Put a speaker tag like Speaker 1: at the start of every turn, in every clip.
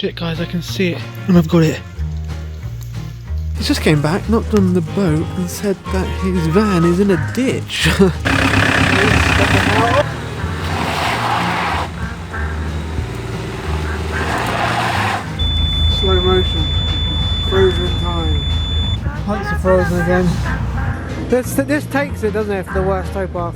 Speaker 1: Shit guys, I can see it and I've got it. He just came back, knocked on the boat and said that his van is in a ditch. Slow motion, frozen time. Lights are frozen again. This takes it, doesn't it, for the worst towpath.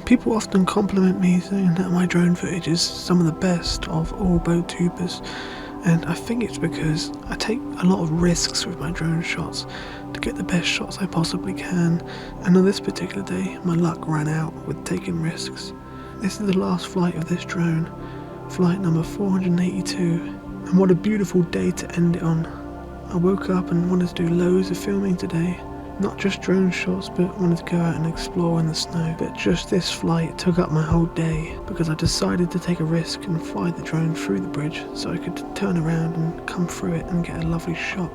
Speaker 1: People often compliment me saying that my drone footage is some of the best of all boat tubers, and I think it's because I take a lot of risks with my drone shots to get the best shots I possibly can, and on this particular day my luck ran out with taking risks. This is the last flight of this drone, flight number 482, and what a beautiful day to end it on. I woke up and wanted to do loads of filming today. Not just drone shots, but wanted to go out and explore in the snow. But just this flight took up my whole day because I decided to take a risk and fly the drone through the bridge so I could turn around and come through it and get a lovely shot.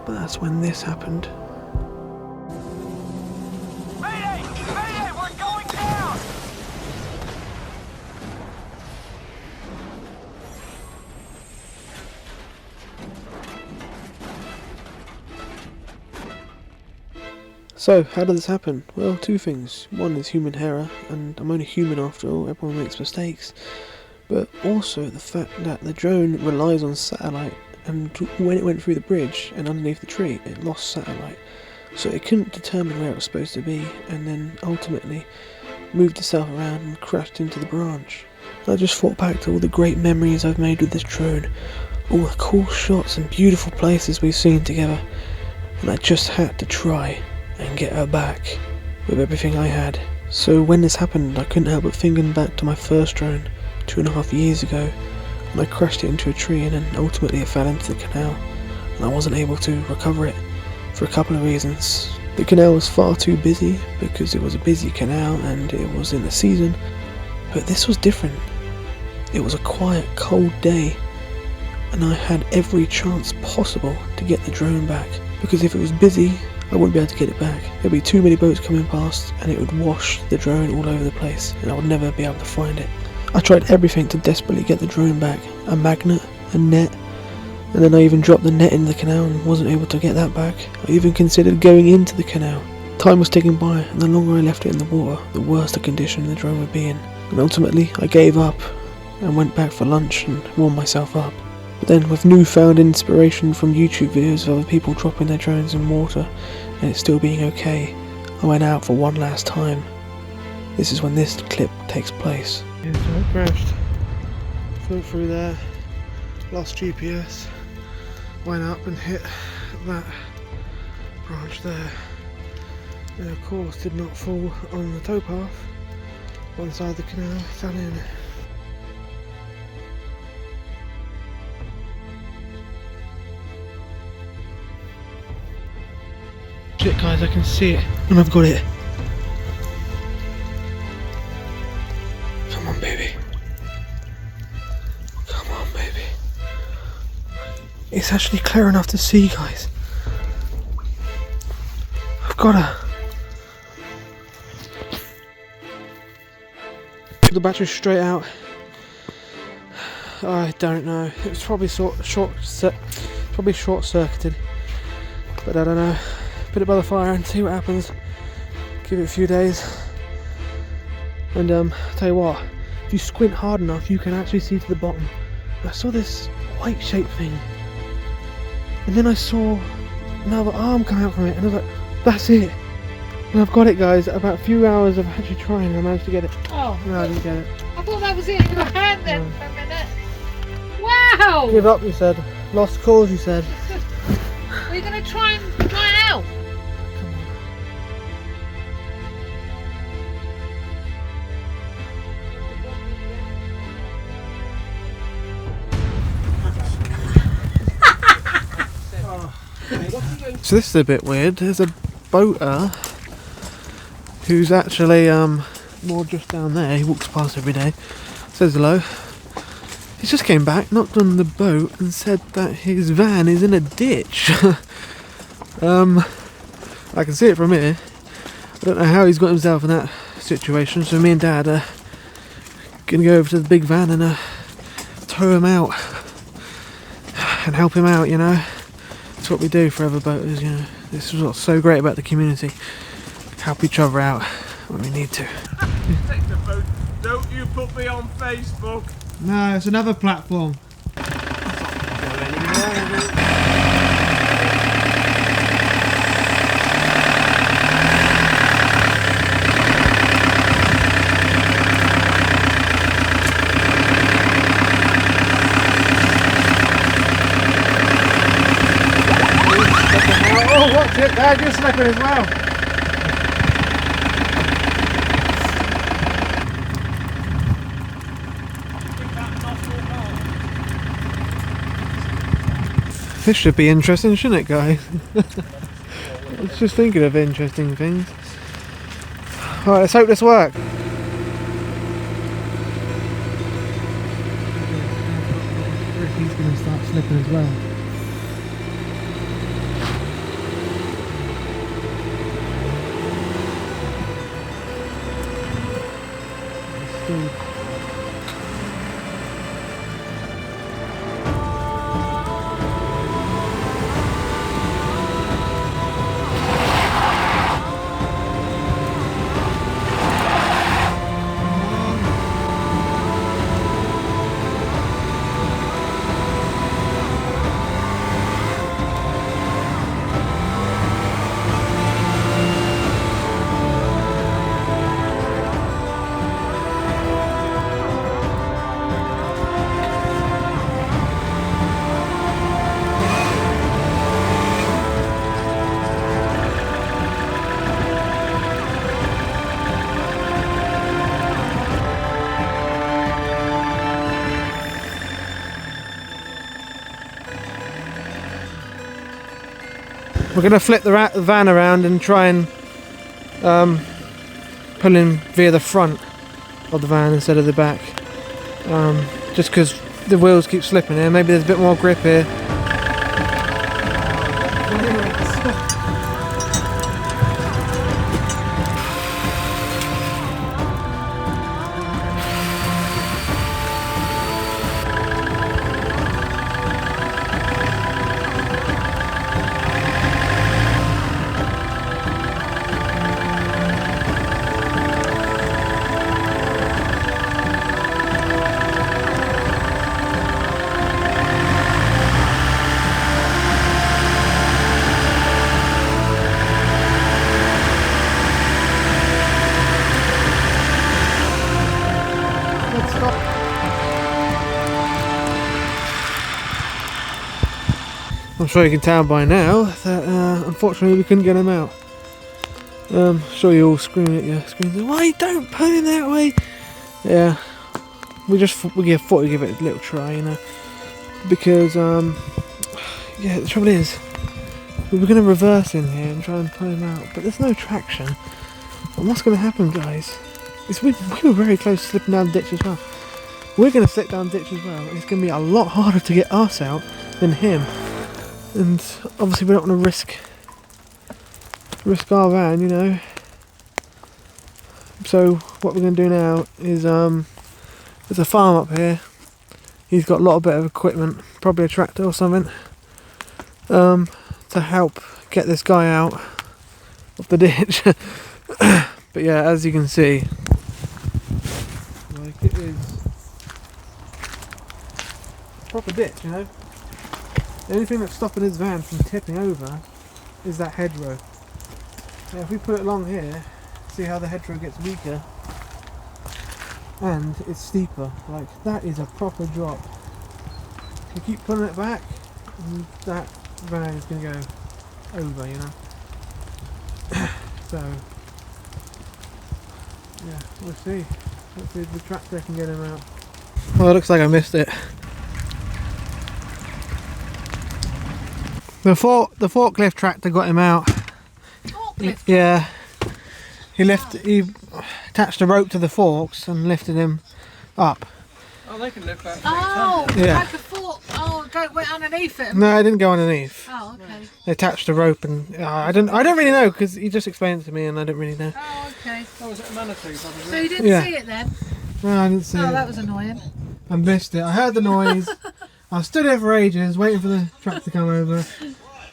Speaker 1: But that's when this happened.
Speaker 2: Mayday! Mayday! We're going down!
Speaker 1: So, how did this happen? Well, two things. One is human error, and I'm only human after all, everyone makes mistakes. But also the fact that the drone relies on satellite, and when it went through the bridge and underneath the tree, it lost satellite. So it couldn't determine where it was supposed to be, and then ultimately moved itself around and crashed into the branch. I just thought back to all the great memories I've made with this drone, all the cool shots and beautiful places we've seen together, and I just had to try and get her back with everything I had. So when this happened, I couldn't help but thinking back to my first drone 2.5 years ago, when I crashed it into a tree and then ultimately it fell into the canal, and I wasn't able to recover it for a couple of reasons. The canal was far too busy because it was a busy canal and it was in the season, but this was different. It was a quiet, cold day, and I had every chance possible to get the drone back, because if it was busy I wouldn't be able to get it back. There'd be too many boats coming past and it would wash the drone all over the place and I would never be able to find it. I tried everything to desperately get the drone back. A magnet, a net, and then I even dropped the net in the canal and wasn't able to get that back. I even considered going into the canal. Time was ticking by, and the longer I left it in the water, the worse the condition the drone would be in. And ultimately I gave up and went back for lunch and warmed myself up. But then, with newfound inspiration from YouTube videos of other people dropping their drones in water and it still being okay, I went out for one last time. This is when this clip takes place. Yeah, so I crashed, flew through there, lost GPS, went up and hit that branch there, and of course did not fall on the towpath. One side of the canal fell in. Shit guys, I can see it and I've got it. Come on baby. Come on baby. It's actually clear enough to see, guys. I've got her. The battery's straight out. I don't know. It was probably short-circuited, but I don't know. Put it by the fire and see what happens. Give it a few days. And tell you what, if you squint hard enough, you can actually see to the bottom. I saw this white shaped thing, and then I saw another arm come out from it, and I was like, that's it. And I've got it, guys. About a few hours of actually trying, I managed to get it.
Speaker 3: Oh,
Speaker 1: no, I didn't get it.
Speaker 3: I thought that was it in your hand then for a minute. Wow!
Speaker 1: Give up, you said. Lost cause, you said.
Speaker 3: Are you going to try and dry it out?
Speaker 1: So this is a bit weird. There's a boater who's actually more just down there. He walks past every day, says hello. He just came back, knocked on the boat and said that his van is in a ditch. I can see it from here. I don't know how he's got himself in that situation, so me and Dad are gonna go over to the big van and tow him out and help him out, you know. That's what we do for other boaters, you know. This is what's so great about the community. Help each other out when we need to.
Speaker 2: Take the boat. Don't you put me on Facebook.
Speaker 1: No, it's another platform. Oh, watch it, Dad, you're slipping as well. This should be interesting, shouldn't it, guys? I was just thinking of interesting things. Alright, let's hope this works. He's going to start slipping as well. We're going to flip the van around and try and pull in via the front of the van instead of the back. Just because the wheels keep slipping here. Maybe there's a bit more grip here. I'm sure you can tell by now that unfortunately we couldn't get him out. Sure you're all screaming at your screens, why don't pull him that way? Yeah, we thought we'd give it a little try, you know, because yeah, the trouble is we were going to reverse in here and try and pull him out, but there's no traction. And what's going to happen, guys, is we were very close to slipping down the ditch as well. We're going to slip down the ditch as well. It's going to be a lot harder to get us out than him. And obviously we don't want to risk our van, you know. So what we're going to do now is there's a farm up here. He's got a lot of bit of equipment, probably a tractor or something, to help get this guy out of the ditch. But yeah, as you can see, like, it is a proper ditch, you know. The only thing that's stopping his van from tipping over is that hedgerow. Now if we put it along here, see how the hedgerow gets weaker. and it's steeper. Like, that is a proper drop. You keep pulling it back, and that van is going to go over, you know. So, yeah, we'll see. Hopefully the tractor can get him out. Well, it looks like I missed it. The forklift tractor got him out.
Speaker 3: Forklift?
Speaker 1: Yeah. He attached a rope to the forks and lifted him up.
Speaker 2: Oh, they can lift that.
Speaker 3: Oh,
Speaker 1: Yeah.
Speaker 3: like a fork. Oh, went underneath it.
Speaker 1: No, I didn't go underneath.
Speaker 3: Oh, okay.
Speaker 1: They attached a rope and I don't really know because he just explained it to me and I don't really know.
Speaker 3: Oh, okay.
Speaker 2: Oh, was it a manatee?
Speaker 3: So you didn't see it then?
Speaker 1: No, I didn't see it.
Speaker 3: Oh, that was annoying.
Speaker 1: I missed it. I heard the noise. I stood there for ages waiting for the truck to come over.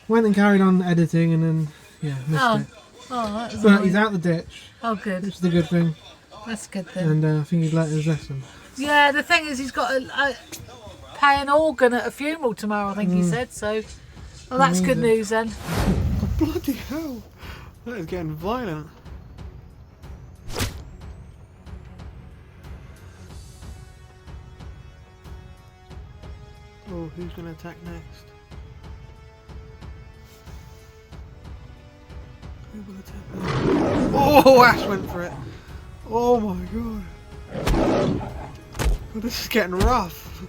Speaker 1: Went and carried on editing and then, yeah, missed it.
Speaker 3: Oh, that was
Speaker 1: But
Speaker 3: annoying.
Speaker 1: he's out the ditch,
Speaker 3: Oh, good.
Speaker 1: which is a good thing.
Speaker 3: That's good then.
Speaker 1: And I think he's learnt his lesson.
Speaker 3: Yeah, the thing is, he's got to pay an organ at a funeral tomorrow, I think he said. So, well, that's good news then.
Speaker 1: Bloody hell. That is getting violent. Oh, who's going to attack next? Who will attack next? Oh, Ash went for it. Oh my god. Oh, this is getting rough.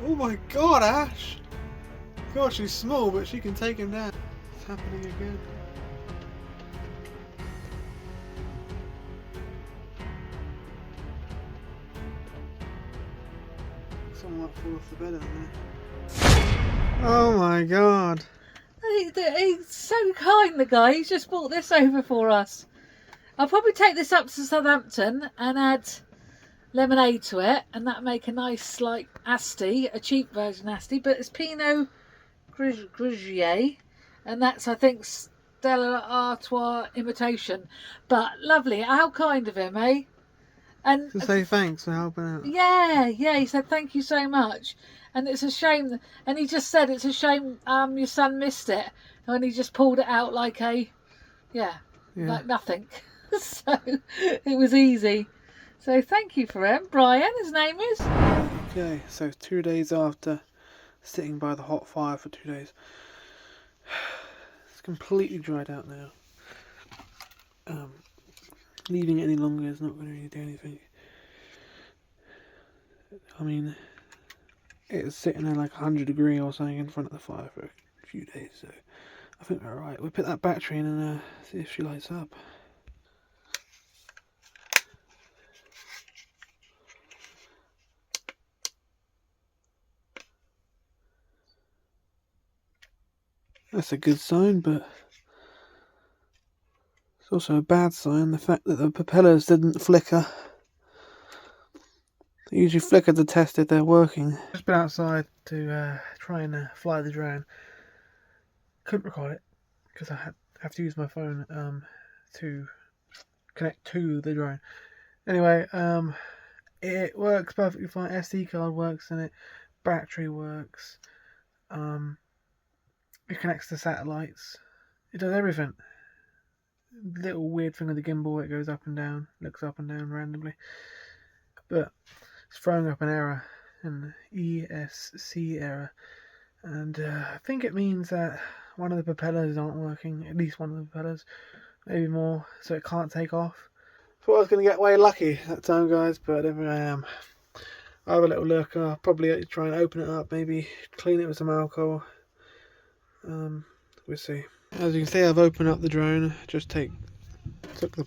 Speaker 1: Oh my god, Ash! God, she's small, but she can take him down. It's happening again. Someone might fall off the bed in a minute. Oh my god.
Speaker 3: He's so kind, the guy. He's just brought this over for us. I'll probably take this up to Southampton and add lemonade to it, and that'll make a nice, like, Asti, a cheap version Asti, but it's Pinot Grigio, and that's, I think, Stella Artois imitation. But lovely. How kind of him, eh? And
Speaker 1: To say thanks for helping out.
Speaker 3: yeah, he said thank you so much, and it's a shame. And he just said it's a shame your son missed it, and he just pulled it out like like nothing. So it was easy. So thank you for him, Brian. His name is.
Speaker 1: Okay, so 2 days after sitting by the hot fire for 2 days, it's completely dried out now. Leaving it any longer is not going to really do anything. I mean, it was sitting there like 100 degrees or something in front of the fire for a few days, so I think we're alright. We'll put that battery in and see if she lights up. That's a good sign, but it's also a bad sign, the fact that the propellers didn't flicker. They usually flicker to test if they're working. Just been outside to try and fly the drone. Couldn't record it because I have to use my phone to connect to the drone. Anyway, it works perfectly fine. SD card works in it, battery works. It connects to satellites. It does everything. Little weird thing with the gimbal, it goes up and down, looks up and down randomly. But it's throwing up an error, an ESC error. And I think it means that one of the propellers aren't working, at least one of the propellers, maybe more, so it can't take off. Thought I was going to get way lucky that time, guys, but I don't think I am. I'll have a little look. I'll probably try and open it up, maybe clean it with some alcohol. We'll see. As you can see, I've opened up the drone. Just took the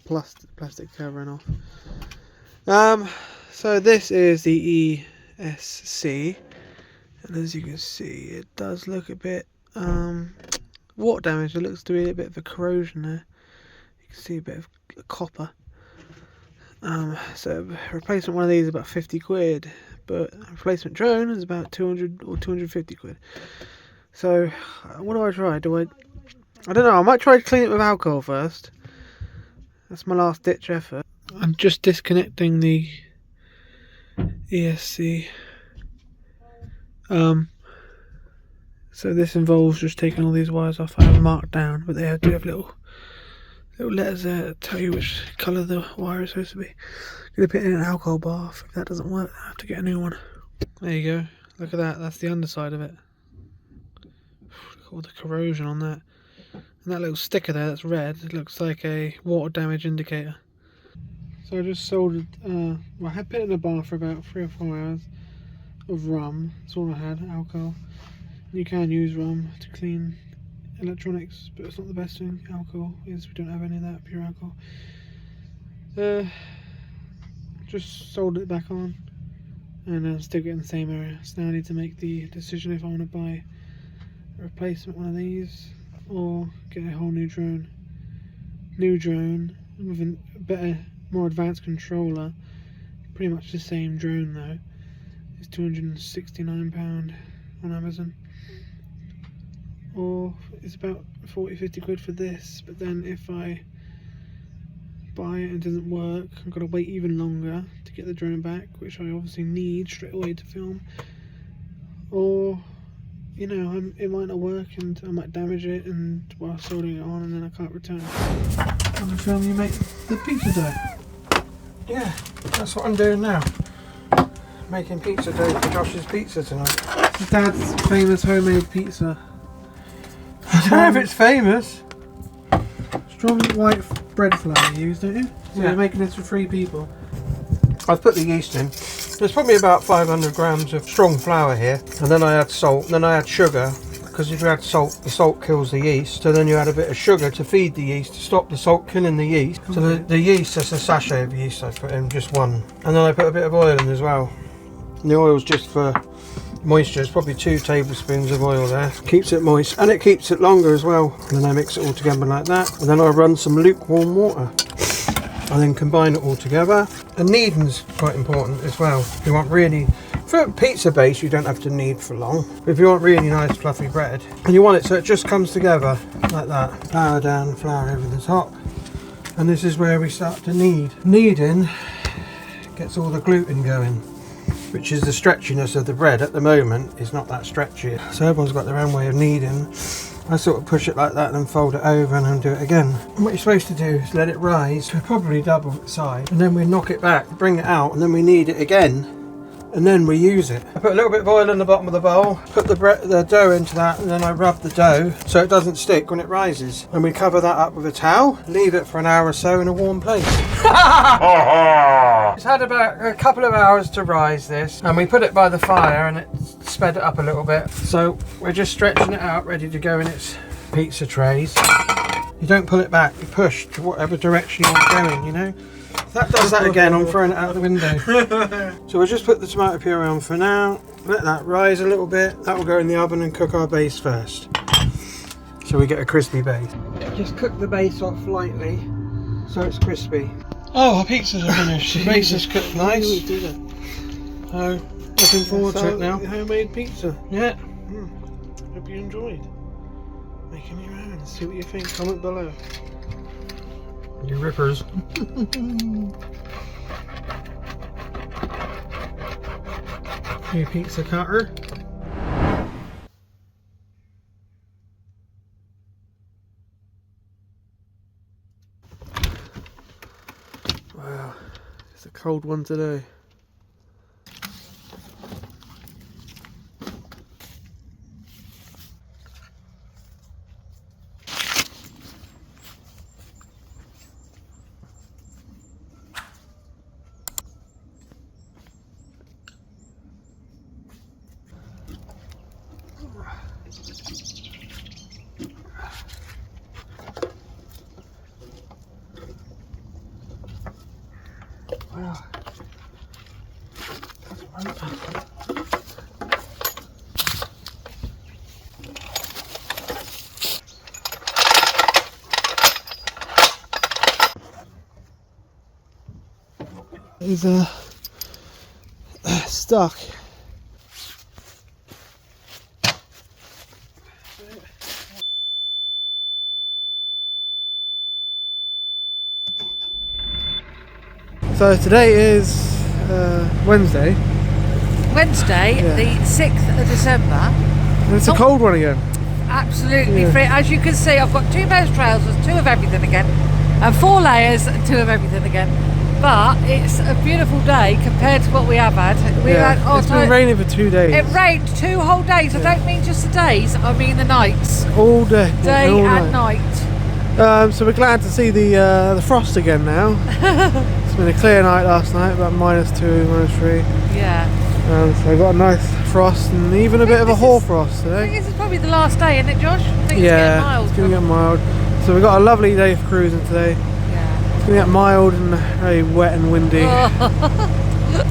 Speaker 1: plastic covering off. So this is the ESC, and as you can see, it does look a bit water damage. There looks to be a bit of a corrosion there. You can see a bit of copper. So a replacement one of these is about 50 quid, but a replacement drone is about 200 or 250 quid. So what do I try? I don't know, I might try to clean it with alcohol first. That's my last ditch effort. I'm just disconnecting the ESC. So this involves just taking all these wires off. I have marked down, but they do have little letters there that tell you which colour the wire is supposed to be. Gonna put it in an alcohol bath. If that doesn't work, I have to get a new one. There you go. Look at that. That's the underside of it. Look at all the corrosion on that. And that little sticker there that's red, it looks like a water damage indicator. So I just soldered, well, I had put it in a bath for about 3 or 4 hours of rum. That's all I had, alcohol. You can use rum to clean electronics, but it's not the best thing. Alcohol is, we don't have any of that, pure alcohol. Just soldered it back on and stick it in the same area. So now I need to make the decision if I want to buy a replacement one of these or get a whole new drone. New drone with a better, more advanced controller. Pretty much the same drone though. It's £269 on Amazon. Or it's about 40-50 quid for this, but then if I buy it and it doesn't work, I've got to wait even longer to get the drone back, which I obviously need straight away to film. Or, you know, it might not work and I might damage it and while soldering it on and then I can't return it. I'm going to film you make the pizza dough.
Speaker 4: Yeah, that's what I'm doing now. Making pizza dough for Josh's pizza tonight.
Speaker 1: Dad's famous homemade pizza.
Speaker 4: I don't know if it's famous.
Speaker 1: Strong white bread flour you use, don't you? So
Speaker 4: Yeah.
Speaker 1: you're making this for 3 people.
Speaker 4: I've put the yeast in. There's probably about 500 grams of strong flour here. And then I add salt, and then I add sugar. Because if you add salt, the salt kills the yeast. So then you add a bit of sugar to feed the yeast, to stop the salt killing the yeast. So the yeast, that's a sachet of yeast I put in, just one. And then I put a bit of oil in as well. And the oil's just for moisture. It's probably 2 tablespoons of oil there. Keeps it moist and it keeps it longer as well. And then I mix it all together like that. And then I run some lukewarm water. And then combine it all together. And kneading's quite important as well. If you want really, for pizza base, you don't have to knead for long. But if you want really nice fluffy bread, and you want it so it just comes together like that. Flour down, flour over the top. And this is where we start to knead. Kneading gets all the gluten going, which is the stretchiness of the bread. At the moment, it's not that stretchy. So everyone's got their own way of kneading. I sort of push it like that and then fold it over and then do it again. And what you're supposed to do is let it rise to probably double its size. And then we knock it back, bring it out, and then we knead it again. And then we use it. I put a little bit of oil in the bottom of the bowl, put the dough into that, and then I rub the dough so it doesn't stick when it rises. And we cover that up with a towel, leave it for an hour or so in a warm place. It's had about a couple of hours to rise this, and we put it by the fire and it sped it up a little bit. So we're just stretching it out, ready to go in its pizza trays. You don't pull it back, you push to whatever direction you want going, you know? If that does that again, I'm throwing it out the window. So we'll just put the tomato puree on for now, let that rise a little bit. That will go in the oven and cook our base first, so we get a crispy base. Just cook the base off lightly so it's crispy. Oh, our pizzas are finished. The base is cooked nice.
Speaker 1: We did it.
Speaker 4: So looking forward to it now.
Speaker 1: Homemade pizza.
Speaker 4: Yeah.
Speaker 1: Hope you enjoyed making your own. See what you think. Comment below.
Speaker 4: You rippers. New pizza cutter.
Speaker 1: Wow, it's a cold one today. Wow. He's stuck. So today is Wednesday.
Speaker 3: Wednesday,
Speaker 1: Yeah.
Speaker 3: the 6th of December.
Speaker 1: And it's a cold one again.
Speaker 3: Absolutely
Speaker 1: Yeah.
Speaker 3: free. As you can see, I've got 2 pairs of trousers, 2 of everything again, and 4 layers and 2 of everything again. But it's a beautiful day compared to what we have had. We
Speaker 1: Yeah,
Speaker 3: had
Speaker 1: it's been raining for 2 days.
Speaker 3: It rained 2 whole days. I don't mean just the days, I mean the nights.
Speaker 1: All day.
Speaker 3: Day
Speaker 1: all
Speaker 3: and
Speaker 1: night.
Speaker 3: night.
Speaker 1: So we're glad to see the frost again now. It's been a clear night last night, about -2, -3.
Speaker 3: Yeah.
Speaker 1: So I got a nice frost and even a bit of a hoarfrost
Speaker 3: I
Speaker 1: today.
Speaker 3: think this is probably the last day, isn't it, Josh? I think
Speaker 1: Yeah,
Speaker 3: it's getting mild.
Speaker 1: it's going to get mild. So we got a lovely day for cruising today.
Speaker 3: Yeah.
Speaker 1: It's going to get mild and very wet and windy.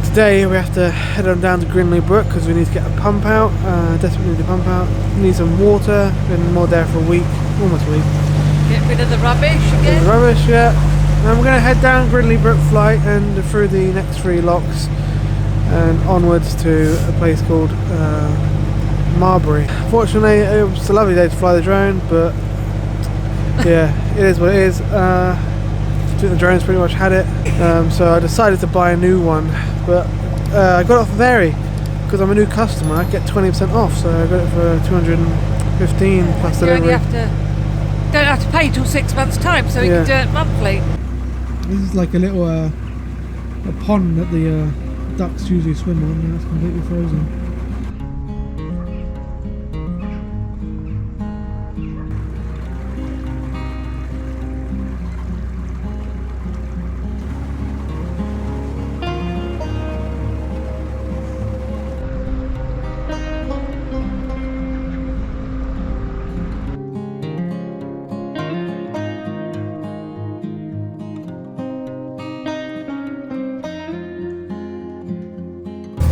Speaker 1: Today we have to head on down to Grindley Brook because we need to get a pump out. Desperately need a pump out. We need some water. Been more there for a week, almost a week.
Speaker 3: Get rid of the rubbish
Speaker 1: The
Speaker 3: again.
Speaker 1: rubbish, yeah. And we're going to head down Grindley Brook flight and through the next 3 locks and onwards to a place called Marbury. Fortunately, it was a lovely day to fly the drone, but yeah, it is what it is. I think the drone's pretty much had it, so I decided to buy a new one, but I got it off of Airy because I'm a new customer. I get 20% off, so I got it for 215 plus
Speaker 3: You only
Speaker 1: delivery.
Speaker 3: don't have to pay till 6 months' time, so you
Speaker 1: Yeah.
Speaker 3: can do it monthly.
Speaker 1: This is like a little a pond that the ducks usually swim on, and it's completely frozen.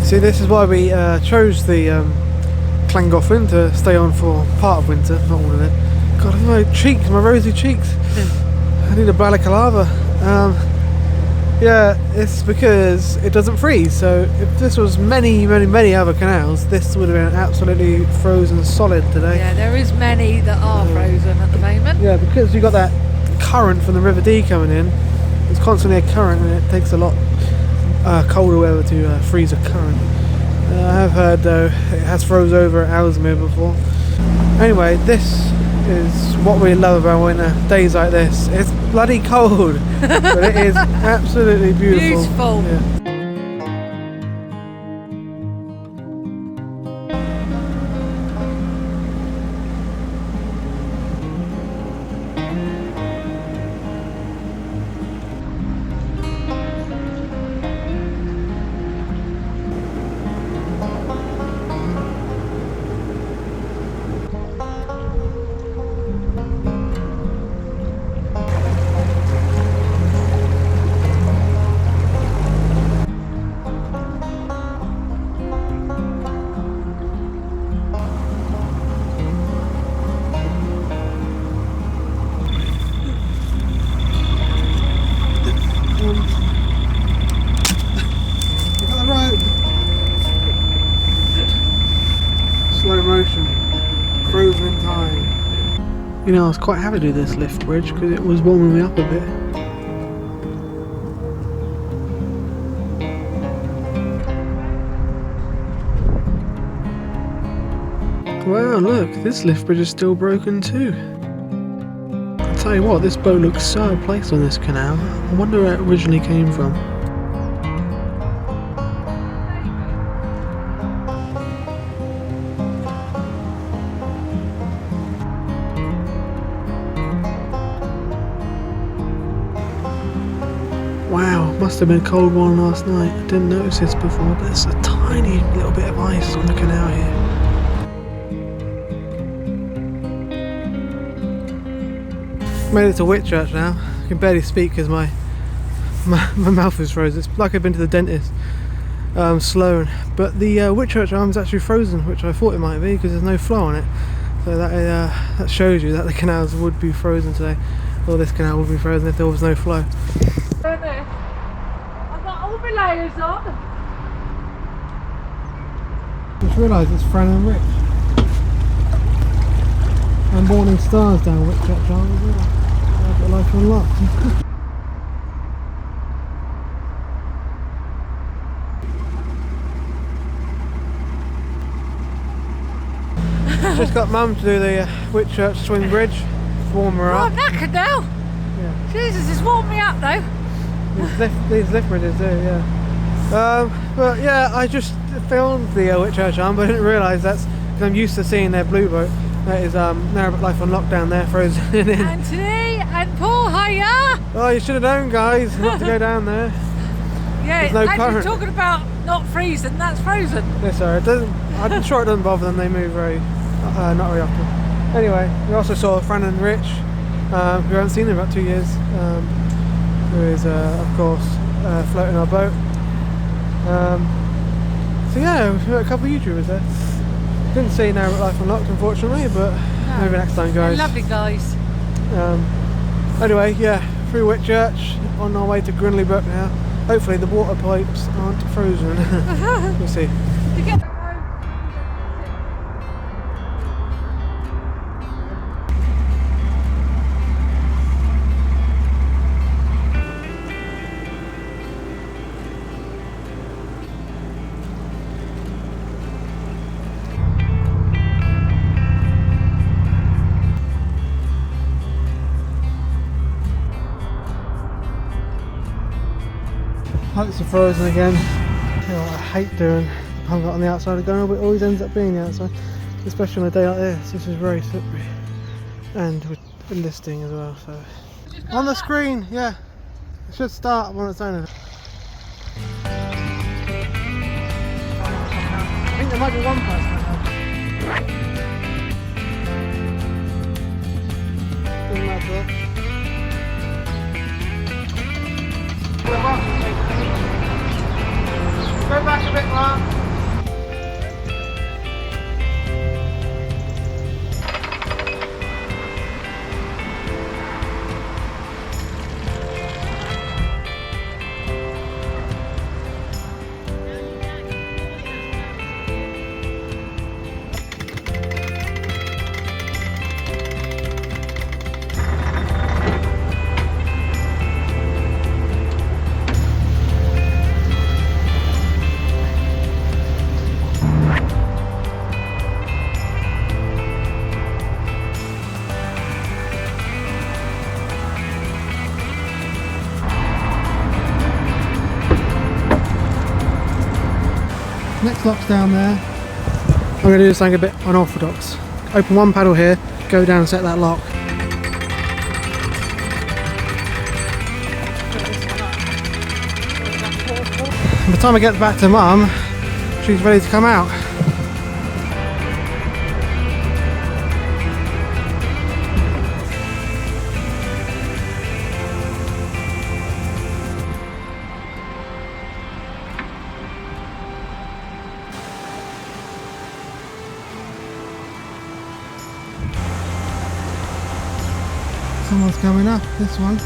Speaker 1: See, this is why we chose the Llangollen to stay on for part of winter, not all of it. God, my cheeks, my rosy cheeks. I need a balaclava. Yeah, it's because it doesn't freeze. So if this was many other canals, this would have been absolutely frozen solid today.
Speaker 3: Yeah, there is many that are frozen at the moment.
Speaker 1: Yeah, because you got that current from the River Dee coming in. It's constantly a current, and it takes a lot colder weather to freeze a current. I have heard though it has froze over at Ellesmere before. Anyway, this is what we love about winter. Days like this. It's bloody cold, but it is absolutely beautiful.
Speaker 3: Beautiful.
Speaker 1: Yeah. Slow motion, frozen in time. You know, I was quite happy to do this lift bridge because it was warming me up a bit. Wow, look, this lift bridge is still broken too. I'll tell you what, this boat looks so out of place on this canal. I wonder where it originally came from. Wow, must have been a cold one last night. I didn't notice this before, but there's a tiny little bit of ice on the canal here. Made it to Whitchurch now. I can barely speak because my mouth is frozen. It's like I've been to the dentist. Slow, but the Whitchurch arm is actually frozen, which I thought it might be because there's no flow on it. So that shows you that the canals would be frozen today, or this canal would be frozen if there was no flow.
Speaker 3: I've got all my layers on.
Speaker 1: Just realised it's Fran and Rich. And Morning Stars down Whitchurch Arm as well. I've got life unlocked.
Speaker 4: got Mum to do the Whitchurch swing bridge, warm her
Speaker 3: Oh,
Speaker 4: up.
Speaker 3: I'm knackered now.
Speaker 4: Yeah.
Speaker 3: Jesus, it's warmed me up though.
Speaker 4: These lift bridges do, yeah. But yeah, I just filmed the Whitchurch arm, but I didn't realise that's because I'm used to seeing their blue boat. That is Narrowboat Life on Lockdown there, frozen in.
Speaker 3: Anthony and Paul, hiya!
Speaker 4: Oh, you should have known, guys, not to go down there.
Speaker 3: Yeah,
Speaker 4: There's no
Speaker 3: and you're
Speaker 4: current.
Speaker 3: talking about not freezing, that's frozen.
Speaker 4: Yes, sir. It doesn't. I'm sure it doesn't bother them. They move not very often. Anyway, we also saw Fran and Rich, who I haven't seen in about 2 years. Who is, of course, floating our boat. So yeah, we've met a couple of YouTubers there. Didn't see Narrowboat Life Unlocked, unfortunately, but maybe next time, guys.
Speaker 3: Lovely guys.
Speaker 4: Anyway, yeah, through Whitchurch, on our way to Grindley Brook now. Hopefully the water pipes aren't frozen. We'll see. Pipes are frozen again. You know what I hate doing? Hung out on the outside of Canal, but it always ends up being the outside. Especially on a day like this. This is very slippery. And with listing as well, so. On the screen, yeah. It should start on its own. I think there might be one person now. Doesn't matter. Go back a bit, Mark. Next lock's down there. I'm going to do something a bit unorthodox. Open one paddle here, go down and set that lock. By the time I get back to Mum, she's ready to come out. Someone's coming up, this one.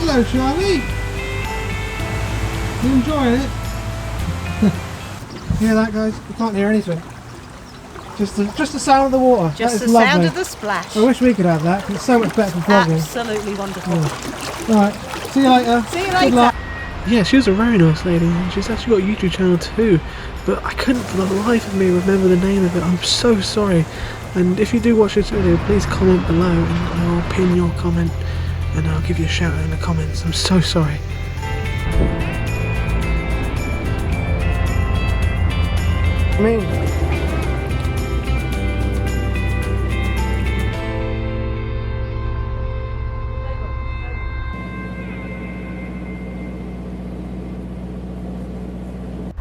Speaker 4: Hello, Charlie. You enjoying it? Hear that, guys? You can't hear anything. Just the sound of the water.
Speaker 5: Just
Speaker 4: that
Speaker 5: the
Speaker 4: is lovely.
Speaker 5: sound of the splash.
Speaker 4: I wish we could have that, 'cause it's so much better for vlogging.
Speaker 5: Absolutely wonderful.
Speaker 4: Yeah. Alright, see you later.
Speaker 5: See you
Speaker 4: Good
Speaker 5: later.
Speaker 4: luck.
Speaker 1: Yeah, she was a very nice lady, and she's actually got a YouTube channel too, but I couldn't for the life of me remember the name of it. I'm so sorry. And if you do watch this video, please comment below and I will pin your comment and I'll give you a shout out in the comments. I'm so sorry.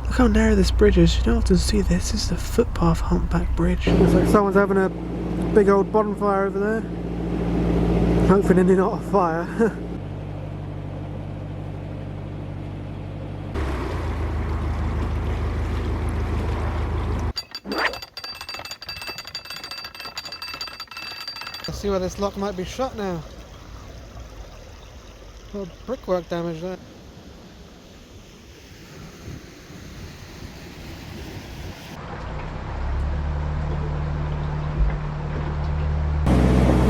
Speaker 1: Look how narrow this bridge is. You don't often see this. This is the footpath humpback bridge.
Speaker 4: Looks like someone's having a big old bonfire over there. Hopefully they're not a fire. I see where this lock might be shut now. A lot of brickwork damage there.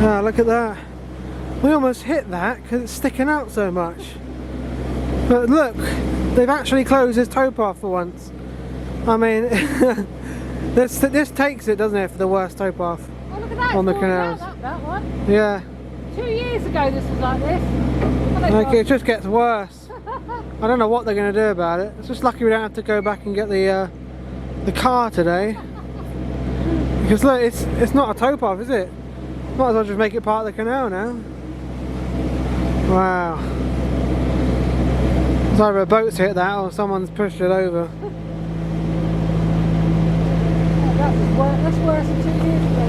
Speaker 4: Ah, look at that. We almost hit that because it's sticking out so much. But look, they've actually closed this towpath for once. I mean, this takes it, doesn't it, for the worst towpath
Speaker 3: Oh, look at that.
Speaker 4: on the
Speaker 3: It's
Speaker 4: canals.
Speaker 3: falling out, that one.
Speaker 4: Yeah,
Speaker 3: 2 years ago this was like this. Oh, they've
Speaker 4: like
Speaker 3: got-
Speaker 4: it just gets worse. I don't know what they're going to do about it. It's just lucky we don't have to go back and get the car today. Because look, it's not a towpath, is it? Might as well just make it part of the canal now. Wow. It's either a boat's hit that or someone's pushed it over.
Speaker 3: That's worse than 2 years ago.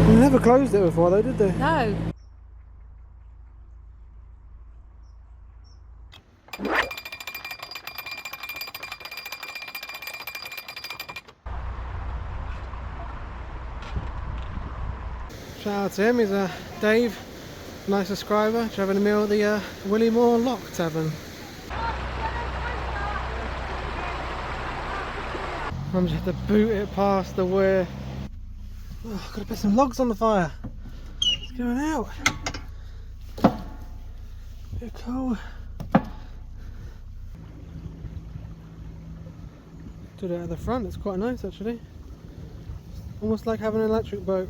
Speaker 4: They never closed it before though, did they?
Speaker 3: No.
Speaker 4: Shout out to him, he's Dave, nice subscriber, just having a meal at the Willie Moore Lock Tavern. I'm just have to boot it past the weir. Oh, gotta put some logs on the fire. It's going out. Bit cold. Did it at the front, it's quite nice actually. Almost like having an electric boat.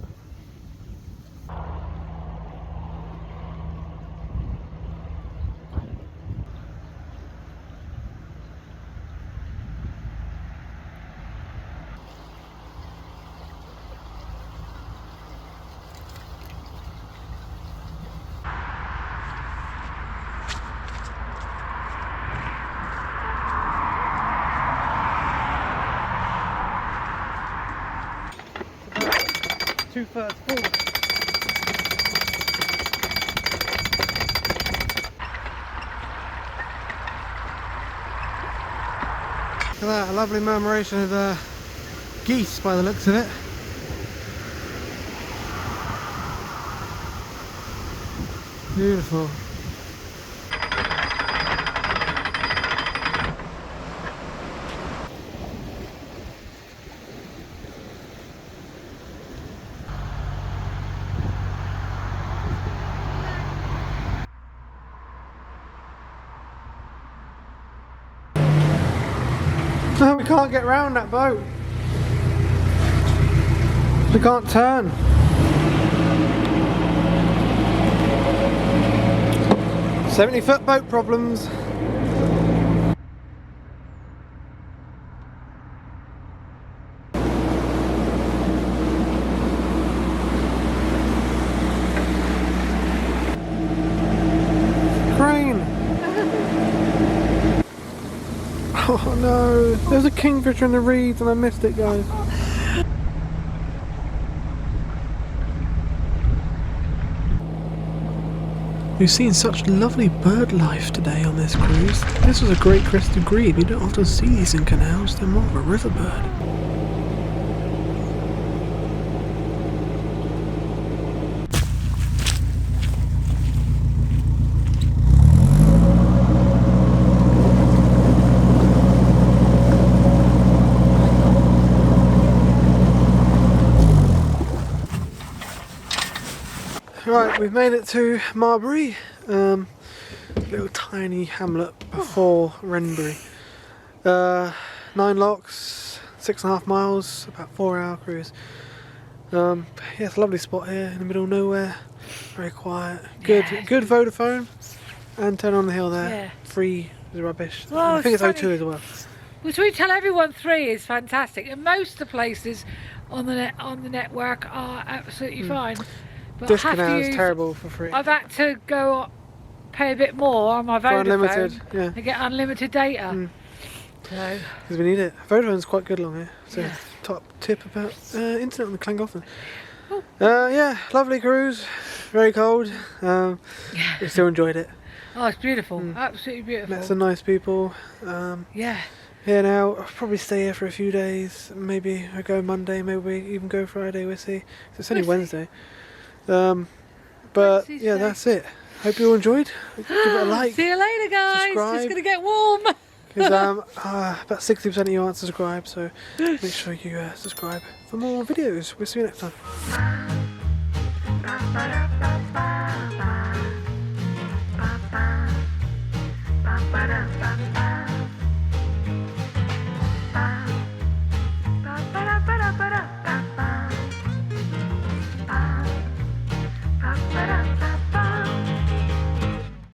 Speaker 4: Two-thirds full. Look at that, a lovely murmuration of geese by the looks of it. Beautiful. No, we can't get round that boat. We can't turn. "70-foot boat problems." Crane. Oh no, there's a kingfisher in the reeds and I missed it, guys.
Speaker 1: We've seen such lovely bird life today on this cruise. This was a great crested grebe. You don't often see these in canals, they're more of a river bird.
Speaker 4: Right, we've made it to Marbury, little tiny hamlet before Wrenbury. 9 locks, 6.5 miles, about 4-hour cruise. Yeah, it's a lovely spot here in the middle of nowhere, very quiet. Good,
Speaker 3: Yeah.
Speaker 4: good Vodafone, and turn on the hill there.
Speaker 3: Yeah.
Speaker 4: 3 is rubbish.
Speaker 3: Well,
Speaker 4: I think it's
Speaker 3: it's
Speaker 4: O2 as well.
Speaker 3: Which we tell everyone 3 is fantastic, and most of the places on the network are absolutely fine. But
Speaker 4: This
Speaker 3: I have
Speaker 4: canal
Speaker 3: to
Speaker 4: is
Speaker 3: use,
Speaker 4: terrible for free.
Speaker 3: I've had to go pay a bit more on my
Speaker 4: For
Speaker 3: Vodafone
Speaker 4: unlimited, yeah.
Speaker 3: to get unlimited data. So
Speaker 4: Because we need it. Vodafone's quite good along here. So
Speaker 3: Yeah.
Speaker 4: top tip about internet on the Llangollen. Yeah, lovely cruise. Very cold. We still enjoyed it.
Speaker 3: oh, it's beautiful, absolutely beautiful.
Speaker 4: Met some nice people.
Speaker 3: Yeah,
Speaker 4: Here now, I'll probably stay here for a few days. Maybe I go Monday, maybe we even go Friday, we'll see. It's only
Speaker 3: We'll see.
Speaker 4: Wednesday. But
Speaker 3: Wednesday's
Speaker 4: yeah,
Speaker 3: day.
Speaker 4: that's it. Hope you all enjoyed. Give it a like.
Speaker 3: see you later, guys.
Speaker 4: subscribe.
Speaker 3: It's gonna get warm.
Speaker 4: Because about 60% of you aren't subscribed, so make sure you subscribe for more videos. We'll see you next time.